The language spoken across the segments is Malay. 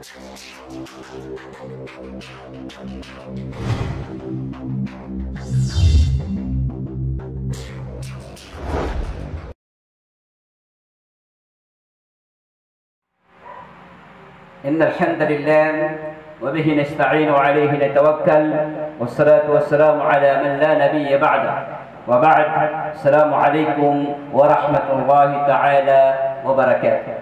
إن الحمد لله وبه نستعين وعليه نتوكل والصلاة والسلام على من لا نبي بعده وبعد. السلام عليكم ورحمة الله تعالى وبركاته.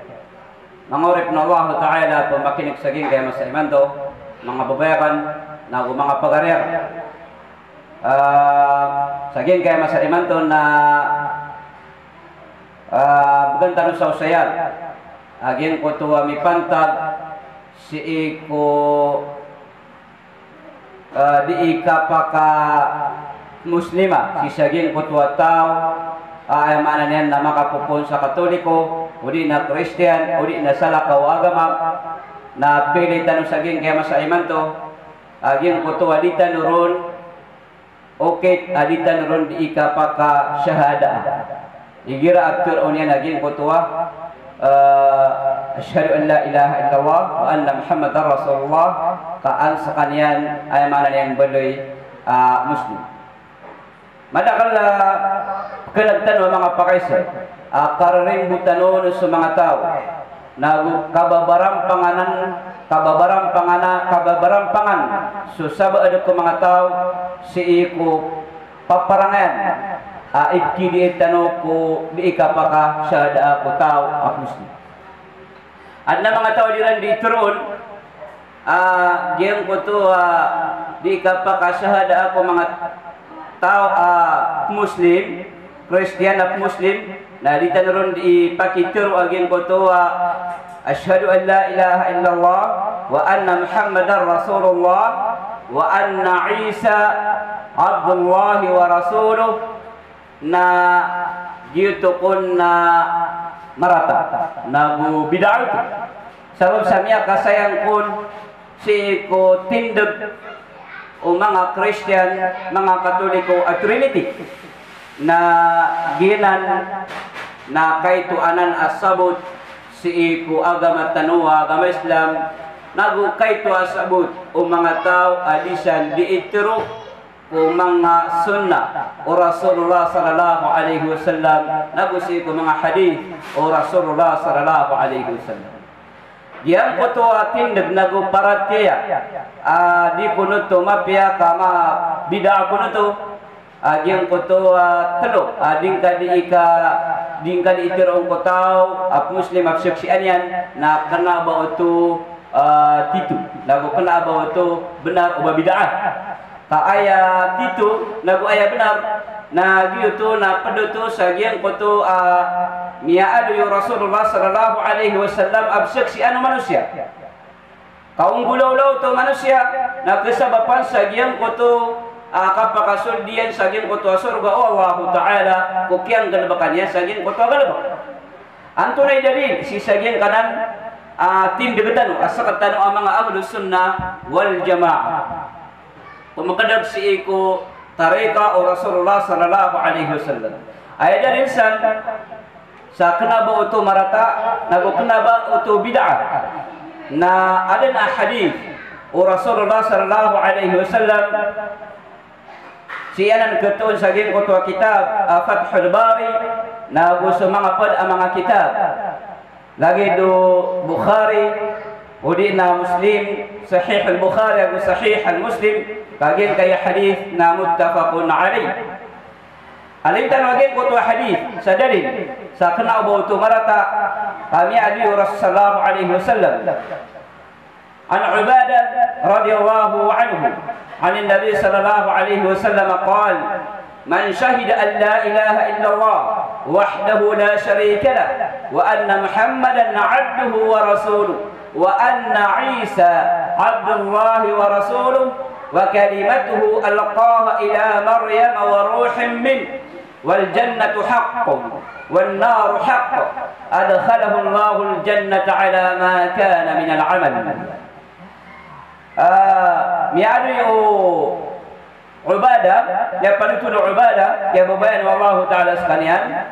Mangorip na Allah Ta'ala po makinig sa gingay mas imando mga babayakan na mga pagarir sa gingay mas imando na baganda no sa usayat agin ko tuwa mi pantag si ko di kapaka muslima si saging ko tuwa tao ay manan yan na makapupon sa Katoliko udi na Christian udi na salakaw agama na pilitan no saging kaya masaiman to agin ko tuwa dita nuron okay adita nuron di kapaka syahada igira aktor on yan agin ko tuwa asyhadu an la ilaha illallah wa anna muhammadar rasulullah kaan sa kanyan ay manan yang beloy muslim. Madakal kalagtan ng mga pakaisa kararing butanon sa mga tao na kababarang pangan so saba ko mga tao si ko paparangan ikidi tanong ko di kapaka syahada ako tao ako muslim. At na mga tao diran di turon giyang ko to di kapaka syahada ako mga tao muslim Christian at muslim na di tanuron di pakituro aging ko to asyhadu an la ilaha illallah wa anna muhammadar rasulullah wa anna isa abdullah wa rasuluh na dito kun na marata na bid'ah sabab sa miya kasayang kun si ko tindag o mga Christian, mga Katoliko at Trinity na ginan na kay tuanan asabot si ko agama tanua agama Islam nagu kay tu asabot o mga tao adisan di itiro o mga sunnah o Rasulullah sallallahu alaihi wasallam nagu si ko mga hadith o Rasulullah sallallahu alaihi wasallam. Diyan ko to tindag nagu paratya di kuno to mapya kama bid'ah kuno to diyan ko to telo dingka di itirong ko tao muslim at saksian yan na kana ba to titu nagu kana ba to benar o bid'ah kaaya titu nagu aya benar na gitu na paduto sa diyan ko to miyaadu yung Rasulullah sallallahu alaihi wasallam absyak si ano manusia kaung gulaw-law to manusia na kasabapan sa giyang ko to kapakasuldian sa giyang ko to surga o Allah Ta'ala kukyang galabakan yan sa giyang ko to galabak anto na idalil si sa giyang kanan tindigatan asakatan ang mga ahlus sunnah wal jamaah kumakadag si ko tarika o Rasulullah sallallahu alaihi wasallam ay dalil sa kenapa itu marata nagu kenapa itu bid'ah na ada na hadis Rasulullah sallallahu alaihi wasallam sianan ketun saging kutua kitab Fathul Bari nagu semanga pad mga kitab lagi do Bukhari udi na Muslim sahih al-Bukhari agu sahih al-Muslim kagin kaya hadis na muttafaqun alaih. Alintan wagin ko to hadith sa dalil sa kana ubaw to marata kami ali Rasulullah alaihi wasallam an Ubadah radhiyallahu anhu an Nabi sallallahu alaihi wasallam qala man shahida an la ilaha illallah wahdahu la sharika lah wa anna Muhammadan 'abduhu wa rasuluhu wa anna Isa 'abdullah wa rasuluhu wa kalimatuhu alqaha ila Maryam wa ruhun min والجنة حق والنار حق أدخله الله الجنة على ما كان من العمل. miadu Ubadah ya panutu Ubadah ya babayan wallahu taala sekalian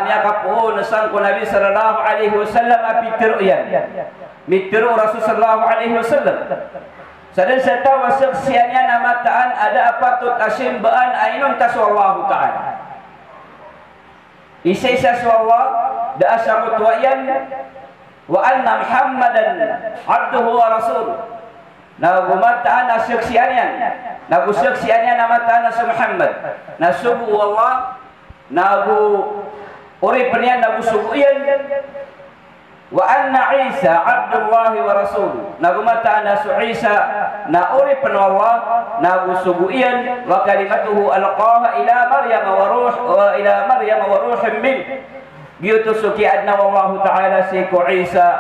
miakapuun sang Nabi sallallahu alaihi wasallam api teruyan mitru Rasul sallallahu alaihi wasallam. Sadan serta wasaq sianya nama ta'an ada apa tut asim ba'an ainun tasallahu ta'ala. Isai sallallahu da asabut wayan wa anna Muhammadan abduhu wa rasul. Nagu mataan asaq sianya. Nagu asaq sianya nama ta'an as Muhammad. Nasubu Allah nagu uri penian nagu subuyan. Wa anna Isa abdullah wa rasul. Nagu mata nasu Isa na uri Allah nagu subuian wa kalimatuhu alqaha ila Maryam wa ruhun min. Gitu suki adna wallahu taala si ku Isa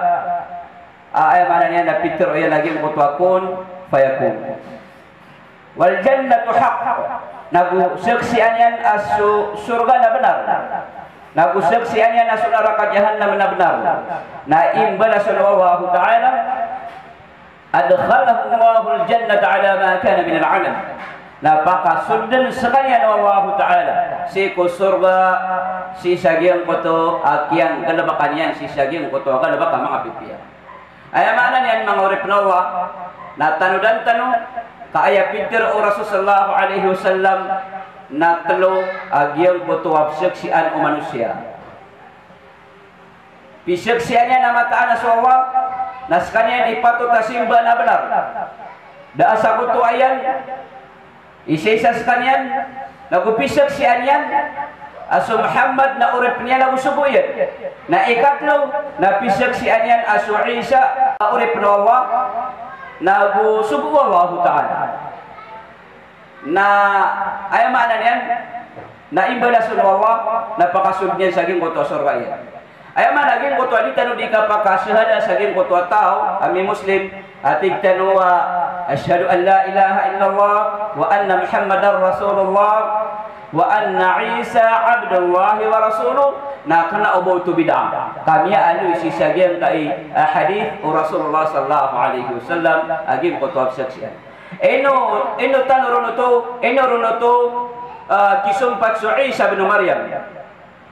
ay mananya na pitro ya lagi mutwakun fayakun. Wal jannatu haqq. Nagu saksianyan asu surga na benar. Nagu saksiannya nasu neraka jahannam benar. Na imbala sallallahu ta'ala adkhalahu Allahul jannata ala ma kana min al-'amal. Na pakasudden sekalian Allah ta'ala si ku surga si sagiang koto akiang kalabakanyan si sagiang koto kalabakan mga pipiya. Ay mana niyan mga urip na Allah na tanudan tanu kaaya pintir o Rasul sallallahu alaihi wasallam na telo agyang kutuwab saksian o manusia. Pisaksiannya nama ta'ala Allah nas kanya ipatut tasimba na benar. Da asa kutuayan isa-isa kanyan nagupisaksianyan asu Muhammad na urip niya lagu subuyan. Na ikatlo na pisaksianyan asu Isa na urip na Allah nagu subu Allah ta'ala. Na ay mana niyan na imbala Allah napakasud niya saging koto surga yan. Ay mana naging koto di tanu di kapakasahada saging koto tao ami muslim atig tanu asyhadu an la ilaha illallah wa anna Muhammadar rasulullah wa anna Isa abdullah wa rasuluh na kana ubaw tu bid'ah. Kami alu si saging kai hadis Rasulullah sallallahu alaihi wasallam agim koto saksian. Eno tanorono to kisumpat su Isa bin Maryam.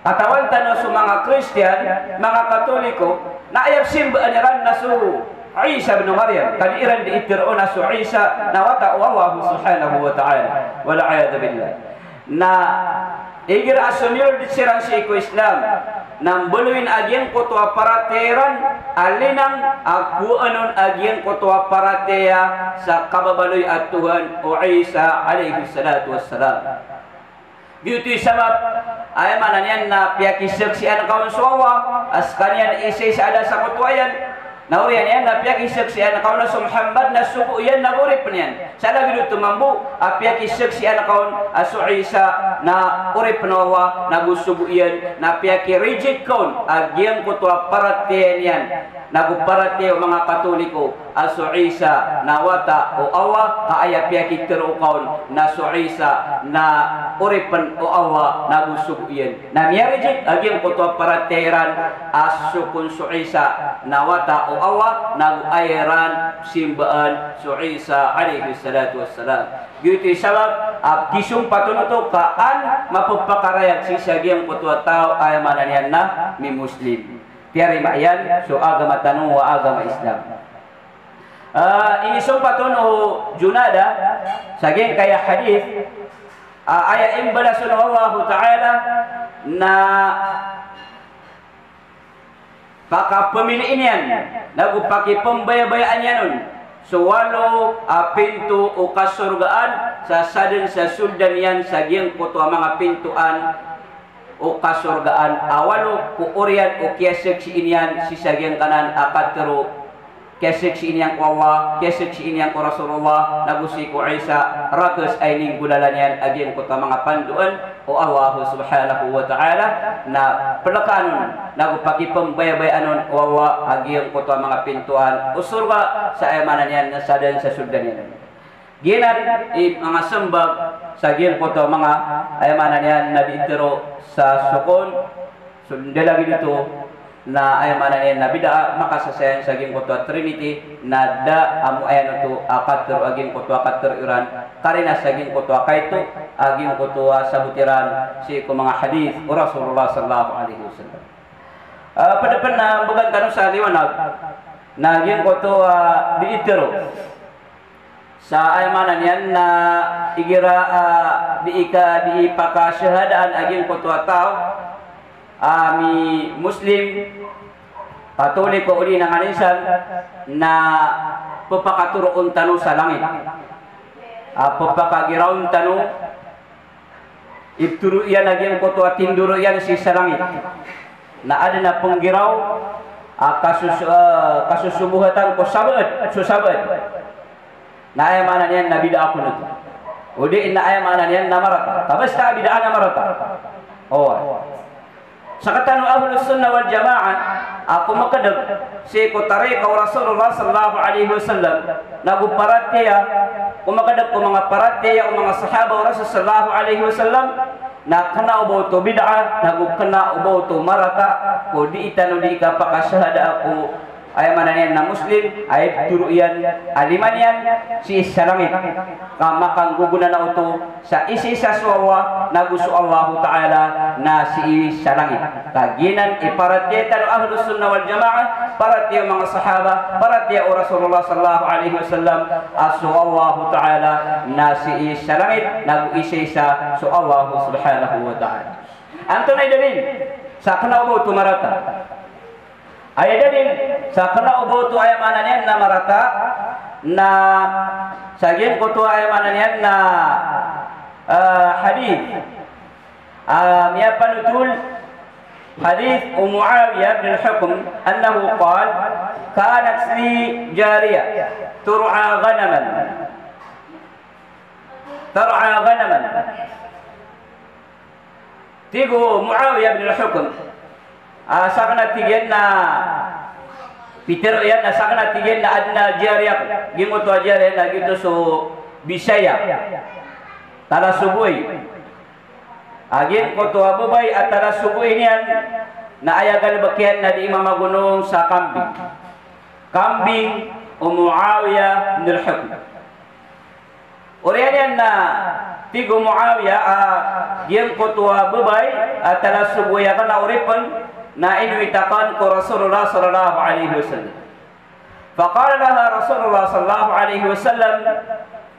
Katawan tano su mga Kristiyan, mga Katoliko, na ayab simba aniran na su Isa bin Maryam. Kadiiran di itiro na su Isa na wata Allah subhanahu wa ta'ala. Wala ayada billah. Na igir asunil di sirang si iko Islam. Nang buluin agyan ko to aparateran alinang aku anon agyan ko to aparateya sa kababaloy at Tuhan o Isa alaihi salatu wassalam. Beauty sabab ay mananyan na piyakisag siya ng kawan suwa as kanyan isa ada sa kutuayan. Nauriyan yan na piyakisag siya ng kawan na Muhammad na suko yan nagurip niyan. Sa labi dito mambu piyakisag siya ng kawan asu Isa na urip na Allah nagusubo yan na piyakireject kawan agyang kutua paratiyan yan. Naguparate o mga Katoliko asu Isa na wata o Allah kaaya piyakitiro kawan na su Isa na uripan o Allah nagusubo yan. Na miyareject agyang kutua parateran asu kun su Isa na wata o Allah nag-ayran simbaan su Isa alaihi salatu wassalam. Gitu sabab kisung patunuto kaan mapagpakarayag si sagyang kutua tao ay mananian na mi muslim. Tiari mayan so agama tanong wa agama Islam. Ini sumpatun o junada sagyang kaya hadith aya imbala sallallahu ta'ala na pakapamiliin yan nagupaki pambaya-bayaan yan nun so walo pinto o kasurgaan sa sadin sa suldan yan sagyang kuto mga pintuan o kasurgaan awalo ku orian o kiasik si inyan si sagyang kanan akatero kiasik si inyang ko Allah kiasik si inyang ko Rasulullah nagusi ko Isa rakas ay ning gulalan yan agyan ko ta mga panduan o Allah subhanahu wa ta'ala na pelakanon nagupaki pambaya-bayanon o Allah agyan ko ta mga pintuan o surga sa ayamanan yan na sadan sa suldan yan ginan mga sembag sa agyan ko ta mga ayamanan yan na diitiro sa sukon sundan lagi dito na ay mananin na bida makasasayan sa aging kuto Trinity na da amu ayan ito akater aging kuto akater iran karena sa aging kuto kaito aging kuto sabutiran si mga hadith o Rasulullah sallallahu alaihi wasallam pada na bukan tanong sa liwanag naging ko to diitero sa aymanan yan na igira di ipakasyahadaan aging ko to tao mi Muslim patuloy ko uli ng anisan na papakaturoon tanu sa langit papakagiraon tanu ituro yan aging ko to tinduro yan sa langit na ada na penggiraw kasusubuhatan ko susabad na ayamanan yan na bida ako nito udi na ayamanan yan na marata tabasta bidaan na marata sa katano ahlus sunnah wal jamaah ako makadag si ko tariqa Rasulullah sallallahu alaihi wasallam naguparatiya kumakadag ko mga paratiya o mga sahaba Rasul sallallahu alaihi wasallam na kana ubaw to bid'ah nagukana ubaw to marata ko di itano di ka pakasyahada ako ay manayan na Muslim ay turo yan aliman yan si salamit kamakang guguna na ito sa isa sa Allah na gusto Allah Ta'ala na si salangit kaginan iparatiya talo ahlus sunnah wal jamaah paratiya mga sahaba paratiya o Rasulullah sallallahu alaihi wasallam asu Allah Ta'ala na si salangit nag-isa sa Allah subhanahu wa ta'ala anto na idalin sa kanao to marata ay dalil sa kanao to ayamanan yan na marata na sagin ko to ayamanan yan na hadith miya panutul hadith Muawiyah bin al-Hukm annahu qal kanat li jariya tur'a ghanaman tigo Muawiyah bin al-Hukm sakana tigen na Peter yan na sakana tigen na adna jariya gimo to jariya na gito so Bisaya tala subuy agin ko to abubay at tala subuy niyan na ayagal bakyan na di mamagunong sa kambing o Muawiyah bin al-Hukm oriyan na tigo Muawiyah gim ko to abubay at tala subuy ka na oripan na inuitakan ko Rasulullah sallallahu alaihi wasallam. Faqala laha Rasulullah sallallahu alaihi wasallam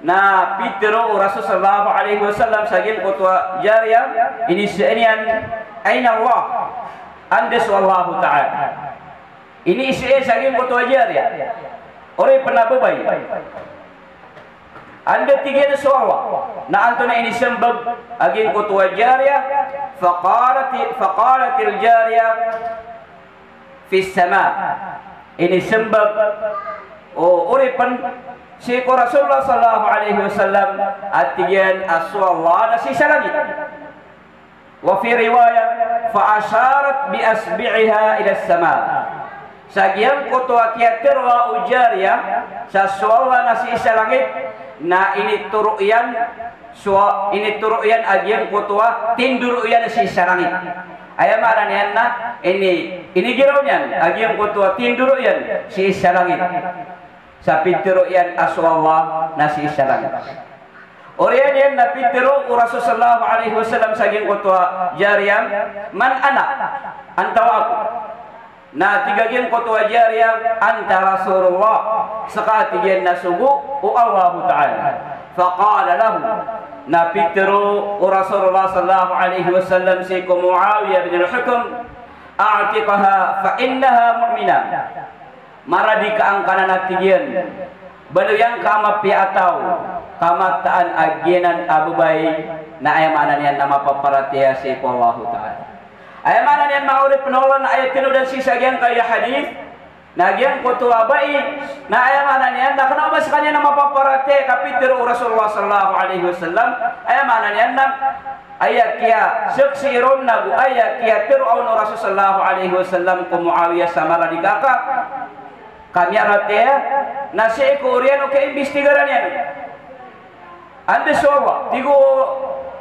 na Pedro Rasul sallallahu alaihi wasallam sagin ko tua jariya ini seenian aina Allah andes wallahu ta'ala. Ini isi sagin ko tua jariya. Ore pernah bebai. Anda tiga na suawa na anto na ini sembab aging ko tua jariya faqalatil jariya fi sama ini sembab uripan si ko Rasulullah sallallahu alaihi wasallam atiyan aswallah na si salangit wa fi riwayat fa asharat bi asbi'iha ila sama sagian ko tua kiatirwa ujariya sa suwala na si salangit na ini turuyan agian kutua tinduruyan si sarangit ayam aran yan na ini girawyan agian kutua tinduruyan si sarangit sa pinturuyan aswallah na si sarangit oriyan yan na pinturu Rasul sallallahu alaihi wasallam sa agian kutua jariyam man anak antawa ako na tigagyan ko tuwa jariya anta Rasulullah sakatigyan na sugu o Allah Ta'ala faqala lahu na pitero o Rasulullah sallallahu alaihi wasallam si ko Muawiyah bin al-Hukm a'tiqaha fa innaha mu'minah maradi ka ang kananatigyan baluyang kamapi ataw kamataan agyanan abubay na ayamanan yan na mapaparatiya si ko Allah Ta'ala ayamanan yan maulid penolon na ayat tinu dan sisa gian kaya hadis Nagyan ko tuwabai na ayamanan yan na kenapa sa kanya na mapaparate kapitero Rasulullah sallallahu alaihi wasallam ayamanan yan na ayat kia seksiron nagu ayat kia Fir'aun Rasul sallallahu alaihi wasallam ko Muawiyah sama radikaka kanya rate na si Korean o ke investigaran yan ande sowa tigo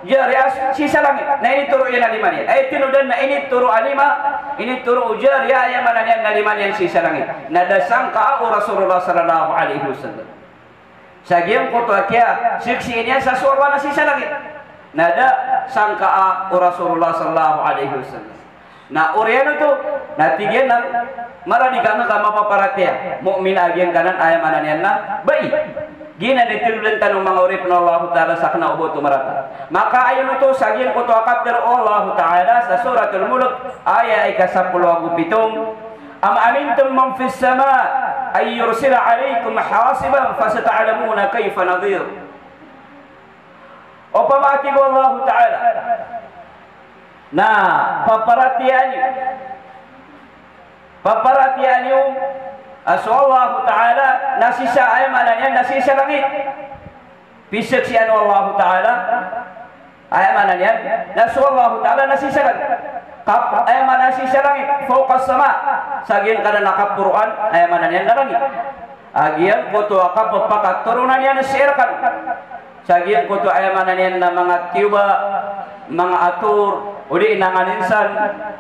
jariah sisa langit na ini turu yan aliman yan ay tinudan na ini turu alima ini turu jariah yang mana yan aliman yan sisa langit na dasang ka Rasulullah sallallahu alaihi wasallam sagyang ko to kya siksi niya sa surwa na sisa langit nada sangka Rasulullah sallallahu alaihi wasallam Na oriano tu natigen nang maradikan ka mapaparatia mukmin agian kanan ayam ananian na baik gina ditilulan tanong mga urip na Allah Ta'ala sakna ubo tumarata maka ayon ito sagian ko to akapter Allah Ta'ala sa suratul mulk aya ika-10 am amintum man fis sama ay yursila alaykum hasiban fasata'lamuna kayfa nadhir o pamati ko Allah Ta'ala na paparatian yung aso Allah Ta'ala nasisa ay mananya nasisa langit pisag si ano Allah Ta'ala ay mananya naso Allah Ta'ala nasisa langit ay manasisa langit focus sama sagian kada nakapuruan ay mananya na langit agian koto akap papakaturunan yan nasirkan sagian koto ay mananya na mga tiba mga atur uli inanganinsan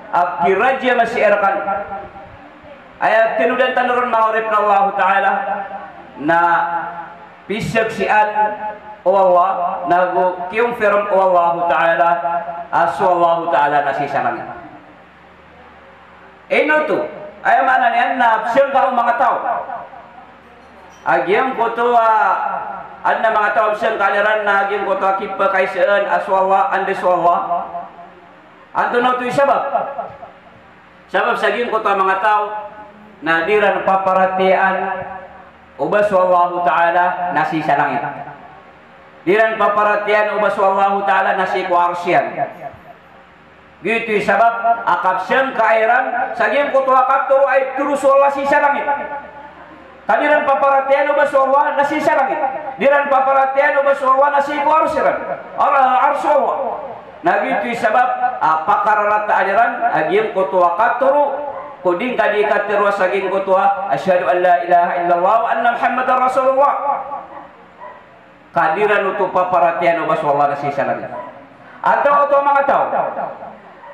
abkiraja masirkan ayat tinudan tanurun ma'urib na Allah Ta'ala na pisag sian o Allah nagu kiyong firm o Allah Ta'ala aso Allah Ta'ala nasisanang ino to ay mana niyan na siyang ka mga tao agyang ko to ad na mga tao siyang kaliran na agyang ko to akipa kaisaan aso Allah andes Allah anto na to sabab saging ko to mga tao na diran paparatian ubas Allah Ta'ala nasi sa langit diran paparatian ubas Allah Ta'ala nasi kuarsyan gitu sabab akap siyang kairan saging kutu akap turu ay turu Allah si sa langit kadiran paparatian ubas Allah nasi sa langit diran paparatian ubas Allah nasi kuarsyan arsu Allah na gitu sabab pakararata ajaran aging kutu akap turu kuding kadi katirwa saging kutua asyhadu an la ilaha illallah wa anna muhammadar rasulullah kadiran utu paparatian ubas Allah nasi salam atau mga tao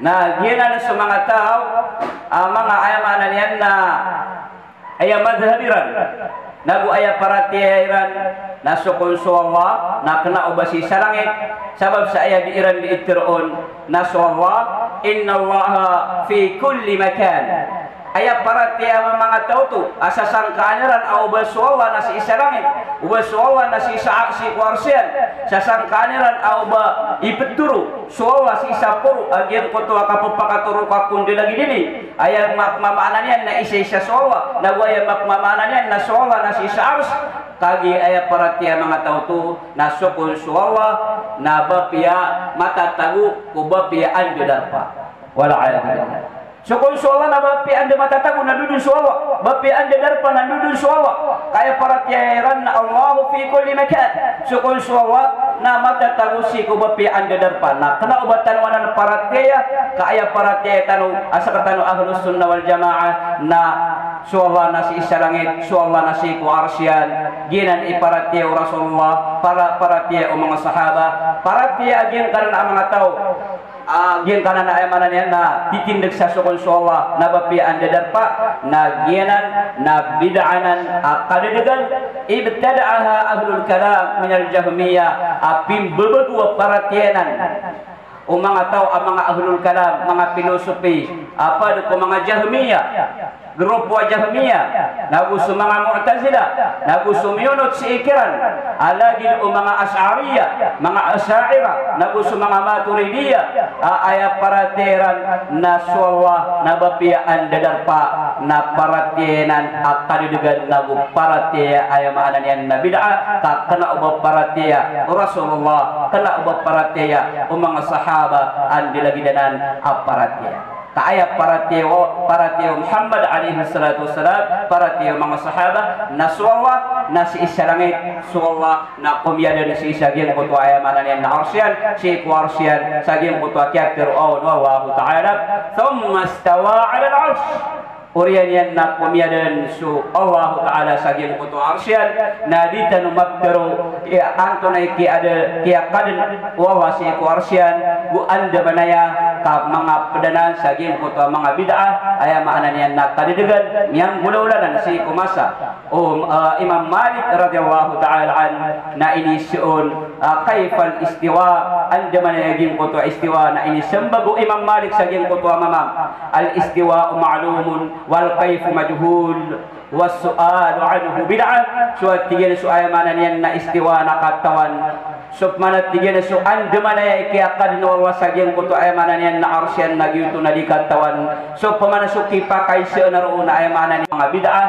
na gina sa mga tao mga ayamanan yan na ayam madhabiran nagu aya paratiran nasukun su Allah na kena ubasi sa langit sabab sa aya di iran di itiroon nasu Allah inna Allah fi kulli makan aya paratia mga tao to asasang kaanaran au basu Allah nasi isa langit ubasu Allah nasi isa si kuarsian sasang kaanaran au ba ipeturu su Allah si isa puru agian koto akapapakaturu kakundi lagi dini aya makmamananyan na isa-isa su Allah nagwaya makmamananyan na su Allah nasi isa ars kagi aya paratia mga tao to nasukun su Allah na bapia matatagu ko bapia ando darpa wala ayat sukun su Allah na bapi anda matatagu na dudun su Allah bapi anda darpa na dudun su Allah kaya paratiran na Allah fi kulli makan sukun su Allah na matatagu si ko bapi anda darpa na kena ubatan wanan paratia kaya paratia tanu asakatanu ahlus sunnah wal jamaah na su Allah nasi isa langit su Allah nasi ku arsyan ginan iparatia Rasulullah para paratia o mga sahaba paratia agin karena mga tao gian kanan na ayamanan yan na titindig sa sukon su Allah na bapian dadarpa na gianan na bid'anan kadadagan ibtada'aha ahlul kalam minal jahmiyah apim bebegwa paratianan o mga tao ang mga ahlul kalam mga filosofi apa ko mga jahmiyah grupo Jahmiyah nagusto mga Mu'tazila nagusto miyunot si ikiran alagid o mga Asy'ariyah mga Asy'ariyah nagusto mga Maturidiyah aya parateran na suwa na bapian dadarpa na paratianan akadidegan nagu paratia aya maanan yan na bid'ah kena ubah paratia Rasulullah kena ubah paratia o mga sahaba ang dilagidanan aparatia kaaya paratio Muhammad alaihi salatu wassalam paratio mga sahaba na suwa na si isa langit suwa na kumiyada na si isa gyan kutu ayamanan yan na arsyan si kuarsyan sa gyan kutu akyat tiru'awn wallahu ta'ala thumma stawa ala al-arsh urian yan na kumiyadan su Allah Ta'ala sa gyan kutu arsyan na dita numagtaro anto na iki ada kiakadan wawa si kuarsyan gu anda manaya ka mga pedanan sa gyan kutu mga bid'ah ayamanan yan na kadidegan yang gula-ulanan si kumasa Imam Malik radhiyallahu taala an na ini siun kaifal istiwa anda mana yaging ko to istiwa na ini sembago Imam Malik saging ko to mamam al istiwa ma'lumun wal kaif majhul was su'al anhu bid'ah. So tigil su'ay mana niyan na istiwa na katawan so mana tigil so anda mana ya ikiakad no wasaging ko to ay mana niyan na arsyan na gyuto na di katawan so pamana suki pakai sa naroon na ay mana niyan mga bid'ah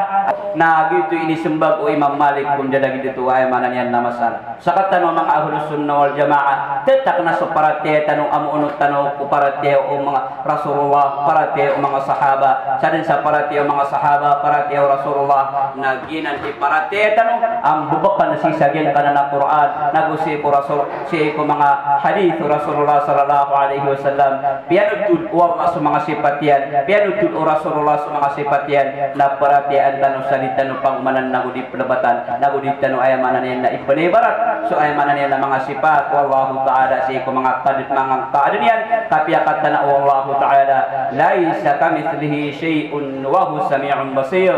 na gyuto ini sembag o Imam Malik kung dala dito ay mana niyan na masala sa katano mga ahlus sunnah wal jamaah tetak na so parate tanong amuunot tanong ko parate o mga Rasulullah parate o mga sahaba sa din sa parate o mga sahaba parate o Rasulullah na ginan iparate tanong ang bubakan na sisagyan ka na Quran nagusi ko Rasul si ko mga hadith Rasulullah sallallahu alaihi wasallam pianutud wa sa mga sifat yan pianutud Rasulullah sa mga sifat yan na paratian tanong salita no pangmanan nagudi pelebatan nagudi tanong ayamanan yan na ipanibarat so ayamanan yan na mga sifat wallahu ta'ala si ko mga kadit mga kaadin yan tapi akat na wallahu ta'ala laisa kamithlihi syai'un wa huwa sami'un basir.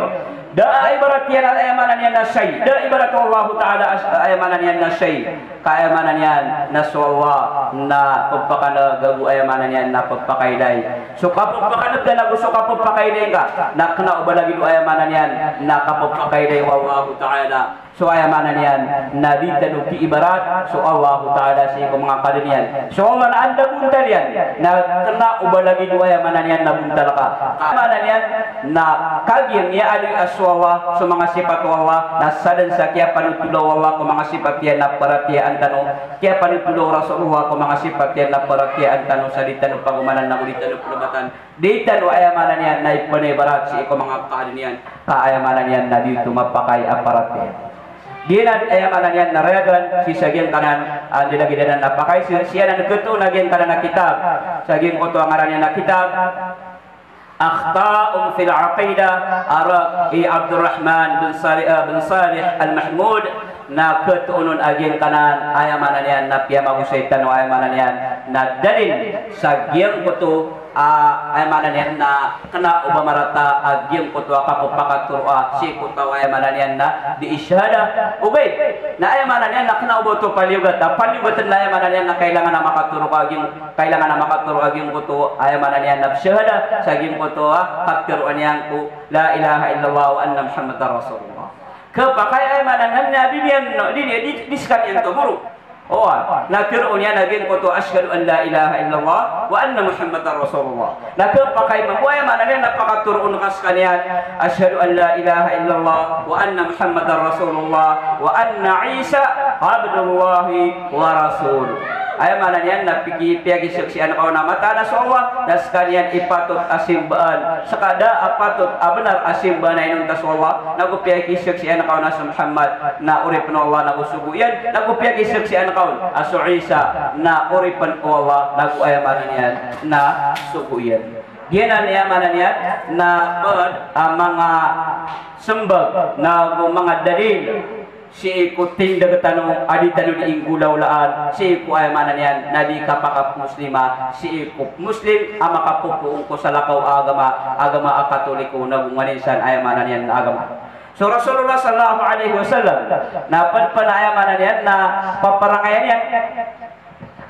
Da ibarat yan ang ayamanan yan na syai. Da ibarat Allah Ta'ala ayamanan yan na syai. Kaayamanan yan na suwa na pagpakanagagu ayamanan yan na pagpakailay. So kapag pakanag na gusto kapag pakailay ka, na kanaubalagido ayamanan yan na kapag pakailay Allah Ta'ala. So ayamanan yan na di tanong ki ibarat. So Allah Ta'ala siya mga kalinian. So Allah na anda buntal yan na kanaubalagido ayamanan yan na buntal ka. Ayamanan yan na kaging ya ali aswa sa mga sifat Allah na sadan sa kaya panutulaw Allah kung mga sifat yan na paratian tanong kaya panutulaw Rasulullah kung mga sifat yan na paratian tanong sa di tanong pagumanan na ulit tanong pelabatan di tanong ayamanan yan na ipanibarat si ko mga kalinian kaayamanan yan na dito mapakay aparate. Dinan ayamanan yan na reagan si saging kanan ang dilagidanan na pakay siya na nagkuto naging kanan na kitab saging ko to ang aran na kitab أخطاء في العقيدة أراك عبد الرحمن بن صالح المحمود na ketuunon aging kanan ayamanan yan na piyamagusaitan o ayamanan yan na dalin sa giyang kuto ayamanan yan na kena ubamarata agiyang kuto kapupakaturwa si kuto ayamanan yan na di isyada ubay na ayamanan yan na kena ubato paliugatan na ayamanan yan na kailangan na makaturo aging kuto ayamanan yan na isyada sa aging kuto kaptiruan yan ko la ilaha illallah wa anna muhammadar rasulullah kepakai ayamanan nabi yan no di sekalian to guru oh na tiruun yan naging ko to asyhadu an la ilaha illallah wa anna muhammadar rasulullah na kepakai mabuhay ayamanan yan napakaturuun ka sekalian asyhadu an la ilaha illallah wa anna muhammadar rasulullah wa anna isa abdullahi wa rasul ayamanan yan napiki-piyagi saksian kau nama tanah Allah dan sekalian ipatut asimbaan sekada apatut benar asimbaan inun tas Allah nagu piyagi saksian kau nas Muhammad na uripan Allah nagu suguyan nagu piyagi saksian kau asu Isa na uripan Allah nagu ayamanan yan na suguyan ginan ayamanan yan na mga sembag nagu mga dalil si ikuting dagatano adi tanu di inggulaulaan si iku ayamanan yan na di kapakap muslima si iku muslim ama kapupuong ko sa lakaw agama katoliko na bunganinsan ayamanan yan na agama. So Rasulullah sallallahu alaihi wasallam na panayamanan yan na paparangayan yan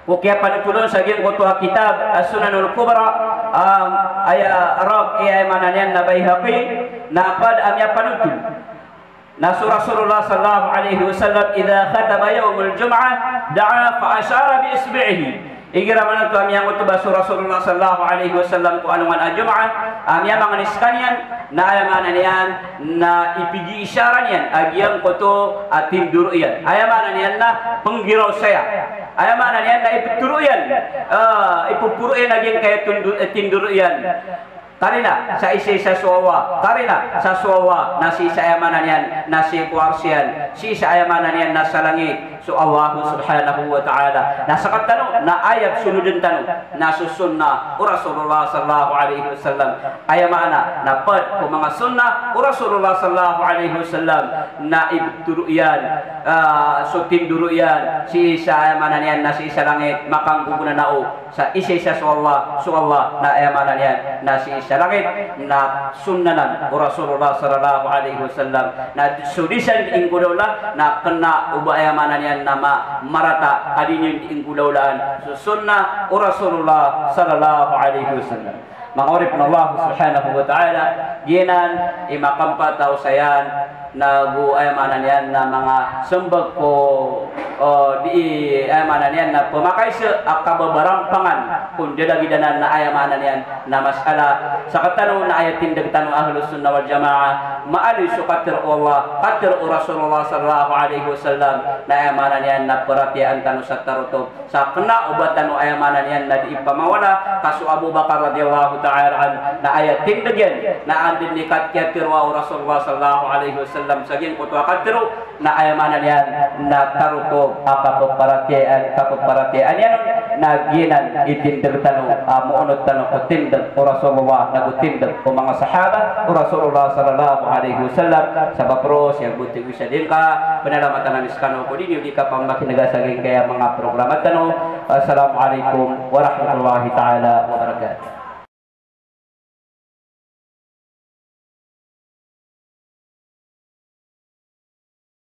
Ukya panutulon sa giyang kutuha kitab As-Sunanul Kubra ayarab ayamanan yan na Baihaqi na pad amya panutul Nasu Rasulullah sallallahu alaihi wasallam idza khataba yaumul jum'ah da'a fa asyara bi isbi'ihi. Igira man to amyang utubah Rasulullah sallallahu alaihi wasallam ko anuman al-jum'ah amya manganis kanyan na ayamanan yan na ipigi isyaran yan agyang ko to atin duro yan. Ayamanan yan na penggiraw saya. Ayamanan yan na iputuro yan. Ipupuro yan agyang kaya tinduro yan. Karina sa isa suwa, karina sa suwa na si ayamanan yan na si kuarsian, si ayamanan yan na sa langit. So Allah subhanahu wa ta'ala nasa katano na ayat sunudin tanong na susunna o Rasulullah sallallahu alaihi wasallam ayamana na pad ko mga sunna o Rasulullah sallallahu alaihi wasallam na ibturo yan so tinduro yan si ayamanan yan na si isa langit makang gugunan nao sa isa so Allah na ayamanan yan na si sa langit na sunnanan o Rasulullah sallallahu alaihi wasallam na sudisan di ingkudawla na kena ubayamanan yan nama marata adinin di ingkudawlaan susunna o Rasulullah sallallahu alaihi wasallam. Mangorip na Allah subhanahu wa ta'ala ginan imakampa tao sayan na guayamanan yan na mga sumbag ko o di ayamanan yan na pumakay sa kababarampangan kung dadagidanan na ayamanan yan na masala sa katanong na ayatin dagtanong ahlus sunnah wal jamaah maali su qatir Allah qatir Rasulullah sallallahu alaihi wasallam na ayamanan yan na perhatian tanu sa tarutob sa kena ubatan o ayamanan yan na diipamawala kasu Abu Bakar radhiyallahu ta'ala an na ayatin dagyan na andin ni katir wa Rasulullah sallallahu alaihi wasallam saging kutwa katiru na ayamanan yan na tarutob kapagparatian yan na ginan itindag tanong muunod tanong o tindag o Rasulullah na gutindag o mga sahaba o Rasulullah sallallahu alaihi wasallam sa bapros yang buti wisya din ka panalamatan ng iskano ko din yung di ka pang makinagasagin kaya mga programa tanong. Assalamualaikum warahmatullahi ta'ala wabarakatuh.